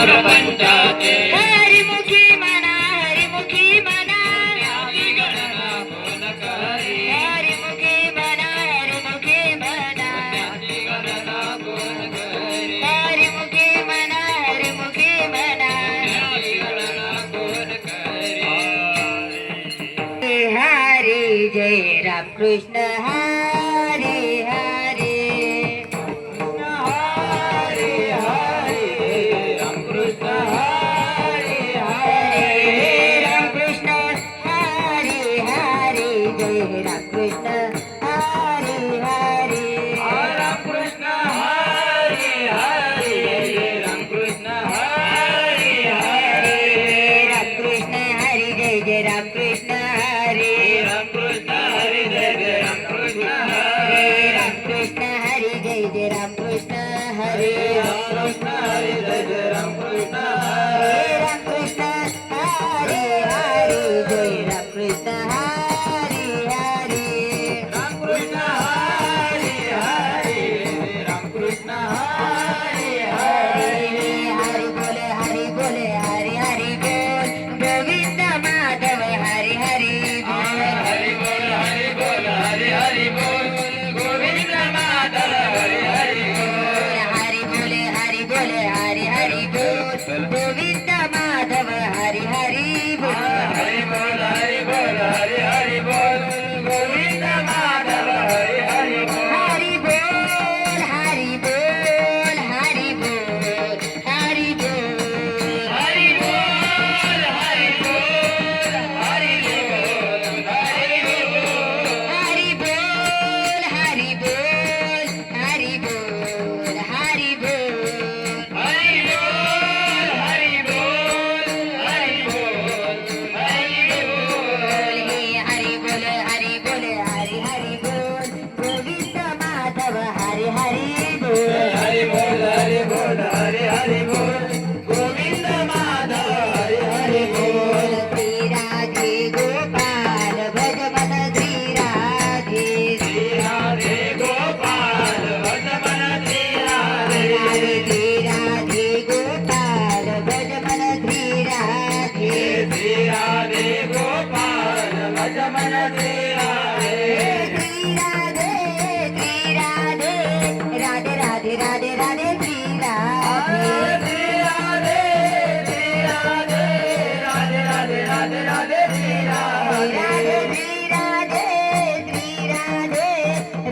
प्रपंचाचे हरिमुखी म्हणा हरिमुखी म्हणा ज्ञाती गणना कोण करी हरिमुखी म्हणा हरिमुखी म्हणा ज्ञाती गणना कोण करी हरिमुखी म्हणा हरिमुखी म्हणा ज्ञाती गणना कोण करी हरे जय राम कृष्ण हरे हरे हरे हरे राम कृष्ण हरे हरे राम कृष्ण हरे हरे जय राम कृष्ण हरे हरे राम कृष्ण हरे हरे राम कृष्ण हरे हरे राम कृष्ण हरे जय जय राम कृष्ण हरे राम कृष्ण हरे जय जय राम कृष्ण हरे राम कृष्ण हरे जय जय राम कृष्ण हरे राम कृष्ण हरे जय जय राम कृष्ण हरे राम कृष्ण हरे हरे जय राम कृष्ण हरे हरे राम कृष्ण हरे हरे राम कृष्ण हरे हरे हरि बोले हरि बोले हरि हरि बोल गोविंद माधव हरि हरि बोल हरि बोल हरि बोल हरि हरि बोल गोविंद माधव हरि हरि बोल हरि बोले हरि बोले हरि हरि बोल गोविंद माधव हरि हरि बोल हरि बोल हरि बोल हरि हरि बोल गोविंद माधव हरि हरि बोल हरि बोल हरि बोल हरि बोल हरि बोल हरि बोल हरि बोल हरि बोल हरि बोल हरि बोल हरि बोल हरि बोल हरि बोल हरि बोल हरि बोल हरि बोल हरि बोल हे हरि बोल हरि बोल हरि हरि बोल गोविंद माधव हरि हरि बोल हरि बोल हरि बोल हरि हरि बोल गोविंद माधव हरि हरि बोल श्री राधे गोपाल भज मन श्री राधे श्री राधे गोपाल भज मन श्री राधे राधे राधे गोपाल भज मन श्री राधे श्री राधे गोपाल भज मन श्री राधे श्री राधे राधे राधे राधे राधे श्री राधे श्री राधे श्री राधे राधे राधे राधे राधे श्री राधे राधे श्री राधे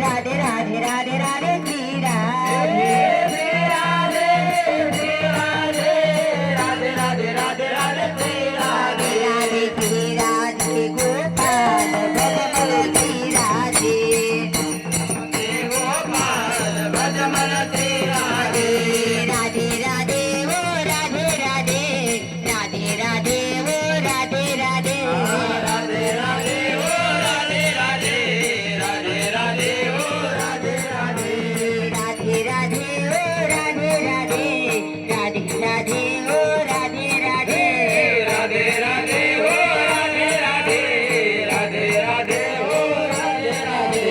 राधे राधे राधे राधे श्री राधे श्री राधे श्री राधे राधे राधे राधे राधे श्री राधे राधे श्री राधे गोपाल भज मन श्री राधे गोपाल भज मन श्री राधे राधे राधे ओ राधे राधे राधे राधे ओ राधे राधे राधे राधे ओ राधे राधे राधे राधे ओ राधे राधे राधे राधे ओ राधे राधे राधे राधे ओ राधे राधे राधे राधे ओ राधे राधे राधे राधे ओ राधे राधे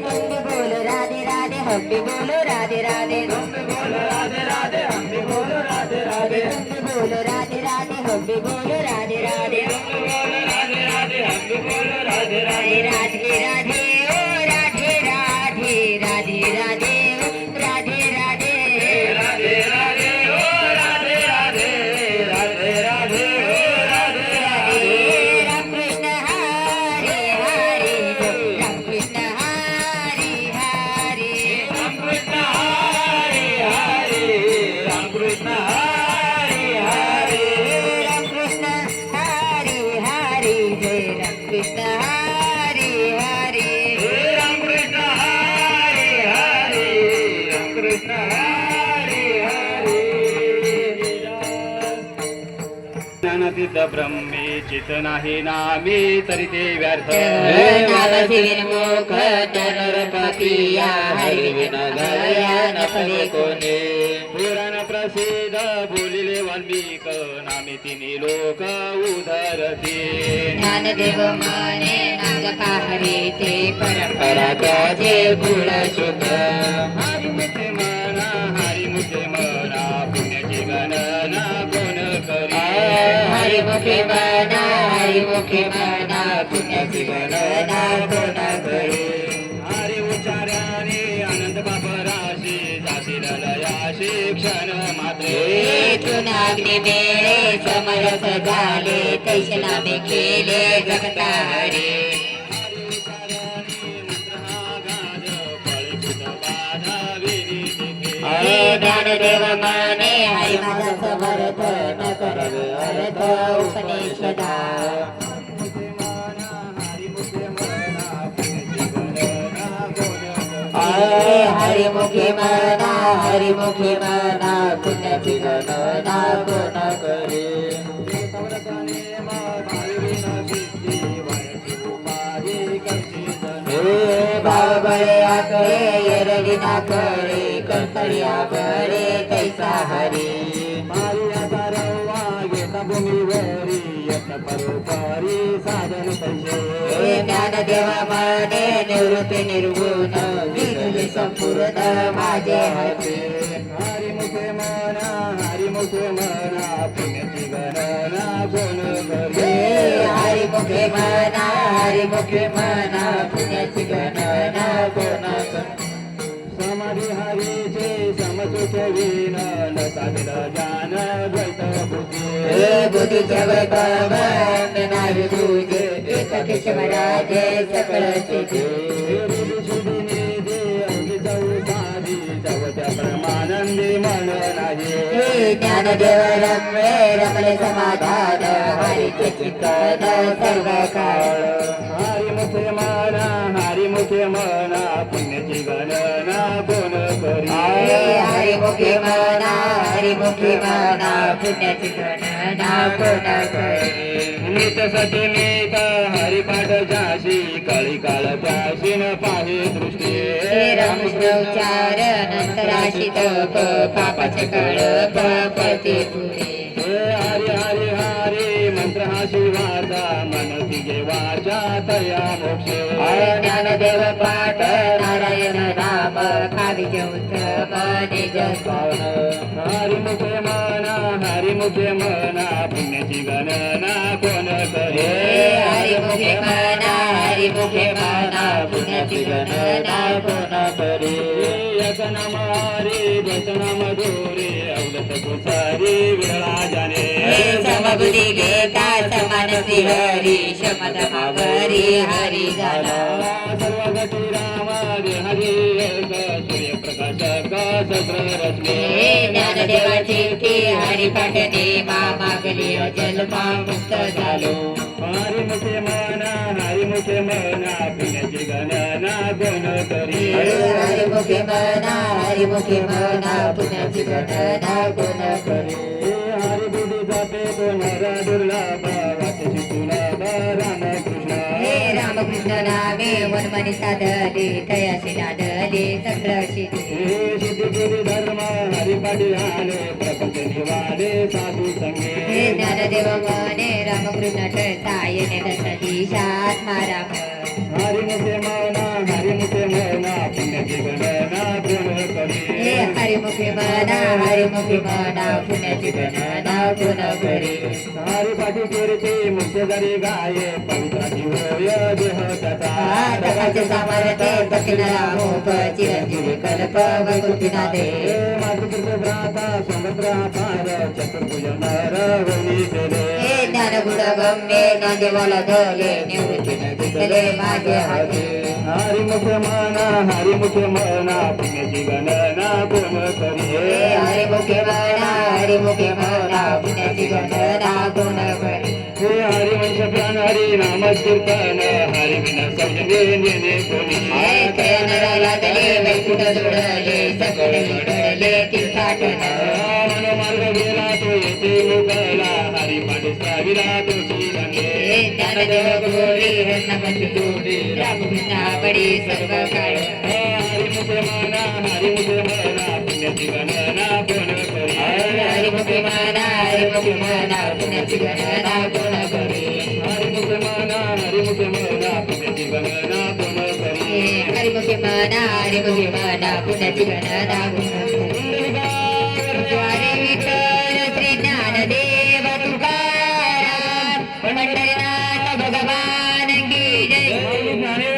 तुम भी बोलो राधे राधे हम भी बोलो राधे राधे तुम भी बोलो राधे राधे हम भी बोलो राधे राधे तुम भी बोलो राधे राधे हम भी बोलो राधे राधे तुम भी बोलो राधे राधे हम भी बोलो राधे राधे राधे राधे ओ राधे राधे राधे राधे ओ राधे राधे राधे राधे ओ राधे राधे राधे राधे ओ राधे राधे राम कृष्ण हरे हरे राम कृष्ण हरे हरे राम कृष्ण हरे हरे राम कृष्ण हरे हरे राम कृष्ण हरे हरे जय राम कृष्ण हरे हरे राम कृष्ण हरे हरे राम कृष्ण हरे हरे ज्ञानतीत ब्रह्मे चित नाही नामी तरी ते व्यर्थ विनमुख नरपतिया हरि विन गया न फले कोणे पुराण प्रसिद्ध बोलिले वाल्मिक नामे तिन्ही लोक उधरते ज्ञानदेव माने नाग पाहरे ते परंपरा त्याचे कुळ शुद्ध हरी मुते मना पुण्याचे गण गणना कोण करी हरिमुखे म्हणा हरिमुखे म्हणा पुण्याची गणना कोण करी हरी उच्चार्याने आनंद बापराशी जातील लयाशी क्षण मात्रे येथून अग्नी मेळे समरस झाले तैसे नामे केले जगता हरी ज्ञानदेव माने हरी माझा समर्थ न करावे अर्थ उपनिषदा हरिमुखे म्हणा हरिमुखे म्हणा पुण्याची गणना कोण करी भाव बळे आकळे येरडी नाकळे कर्तरिया बळे तैसा हरी ज्ञानदेव माने निवृत्ती निर्गुण विरले संपूर्ण माझे हरी हरिमुखे म्हणा पुण्याची गणना कोण करी हरिमुखे म्हणा हरिमुखे म्हणा पुण्याची गणना कोण करी समाधी हरीचे समसुख विन न साधल ज्ञान द्वैत बुद्धी बुद्धीच्या वैभव नाही तुझे एक केशवराजे सकळ परमानंदी मन नाही ज्ञानदेव रमले रमले समाधान हरीचे चिंतन सर्व काळ हरिमुखे म्हणा पुण्याची गणना कोण करी हरिमुखे म्हणा हरिमुखे म्हणा पुण्याची गणना कोण करी नित सती मीत हरिपाठ जाशी कळी काळ त्याशी न पाहे दृष्टी रामकृष्ण उच्चार नंतराशी तप पापाचे कळप पळते पुढे हरी हरी हरी मंत्र हा शिवाचा मन तिघे वाचा तया मोक्ष ज्ञानदेव पाठ नारायण नाम खाविचे उत्तम निज हरिमुखे म्हणा पुण्याची गणना कोण करे हरिमुखे म्हणा हरिमुखे म्हणा पुण्याची गणना कोण करी एक नाम हरी द्वैत नाम धोरे अवलत कुसारी विरळा जाणे समबुद्धी घेता समानसी हरी शमदमावरी हरी झाला सर्व गती राम हरी एक सूर्यप्रकाशक सत्र रचने ज्ञानदेवाची ती हरिपाठने मागली जन्मा मुक्त झालो हरिमुखे म्हणा पुण्याची गणना कोण करी हरिमुखे म्हणा हरिमुखे म्हणा पुण्याची गणना कोण करी हरिबुद्धी जाते कोण दुर्लभ वाचे सुलभ रामकृष्ण रामकृष्ण नामे वनमनी साधले तयाशी नादले सगळशी सिद्धी धर्म हरिपाठी आले प्रपंच निवाले साधू संगे ज्ञानदेव मने रामकृष्ण सायने दश दिशात्मा राम हरिमुखे म्हणा पुण्याची गणना कोण करी हरिमुखे म्हणा पुण्याची गणना कोण करी हरिपाठी कीर्ती मुख्य जरी गाये पवित्राची होय देह तकाचे सामर्थ्य पतिन रामोप चिरंजीवी कल्प वैकुंठीनाथे मातृकृत भ्राता संगत्रापार चतुर्भुज नर होनी केले ज्ञानगुण गम्ये नादेवाला धले निवृत्तीने दिसले माझे हाती हरिमुखे म्हणा पुण्याची गणना कोण करी हरिमुखे म्हणा पुण्याची गणना कोण करी हरिवंश प्राण हरी नाम कीर्तन हरी विन सौजन्य नेने कोणी लागले वैकुंठ जोडले सगळे जोडले तीर्थाटन मनोमार्ग गेला तो येथे मुकला हरी पाठी साविला तो चिरंगे ज्ञानदेव गोडी नमन जोडी रामकृष्ण बडी सर्व काळ हरिमुखे म्हणा पुण्याची गणना कोण करी हरिमुखे म्हणा पुण्याची गणना कोण करी हरिमुखे म्हणा पुण्याची गणना कोण करी हरिमुखे म्हणा पुण्याची गणना कोण करी विठ्ठल श्री पंढरीनाथ भगवान की जय.